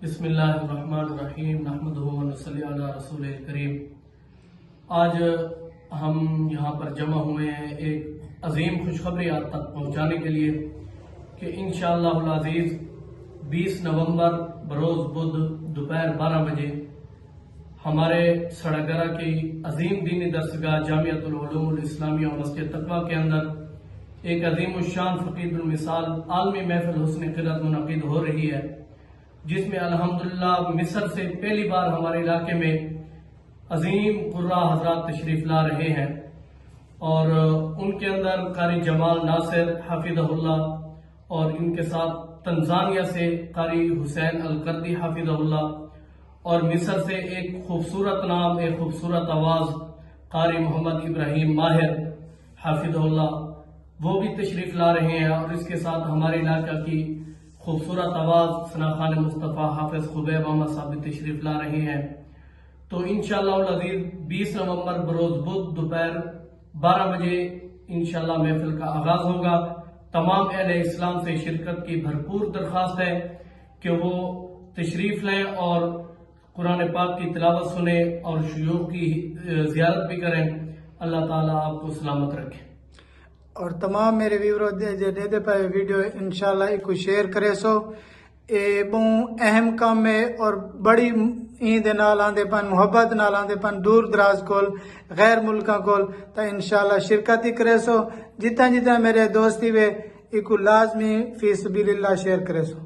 بسم اللہ الرحمن الرحیم نحمدہ و نصلی علی رسول کریم۔ آج ہم یہاں پر جمع ہوئے ہیں ایک عظیم خوشخبری آپ تک پہنچانے کے لیے کہ انشاءاللہ العزیز 20 نومبر بروز بدھ دوپہر 12 بجے ہمارے سڑگرہ کی عظیم دینی درسگاہ جامعۃ العلوم الاسلامیہ و مسجد تقویٰ کے اندر ایک عظیم الشان فقید المثال عالمی محفل حسن قرت منعقد ہو رہی ہے، جس میں الحمدللہ مصر سے پہلی بار ہمارے علاقے میں عظیم قراء حضرات تشریف لا رہے ہیں، اور ان کے اندر قاری جمال ناصر حافظہ اللہ، اور ان کے ساتھ تنزانیہ سے قاری حسین القردی حافظہ اللہ، اور مصر سے ایک خوبصورت نام، ایک خوبصورت آواز قاری محمد ابراہیم ماہر حافظہ اللہ، وہ بھی تشریف لا رہے ہیں، اور اس کے ساتھ ہمارے علاقہ کی خوبصورت آواز ثنا خان مصطفیٰ حافظ خبیب احمد صاحب تشریف لا رہے ہیں۔ تو انشاءاللہ العزیز 20 نومبر بروز بدھ دوپہر 12 بجے انشاءاللہ محفل کا آغاز ہوگا۔ تمام اہل اسلام سے شرکت کی بھرپور درخواست ہے کہ وہ تشریف لیں اور قرآن پاک کی تلاوت سنیں اور شیوخ کی زیارت بھی کریں۔ اللہ تعالیٰ آپ کو سلامت رکھے۔ اور تمام میرے ویورو دے پائے ویڈیو انشاءاللہ ایک کو شیئر کرے سو اے بہت اہم کام ہے، اور بڑی عید نال آندے پن، محبت نال آندے پن دور دراز کول غیر ملکاں کول، تا انشاءاللہ شرکت ہی کرے سو۔ جتنا میرے دوستی وے ایک کو لازمی فی سبیل اللہ شیئر کرے سو۔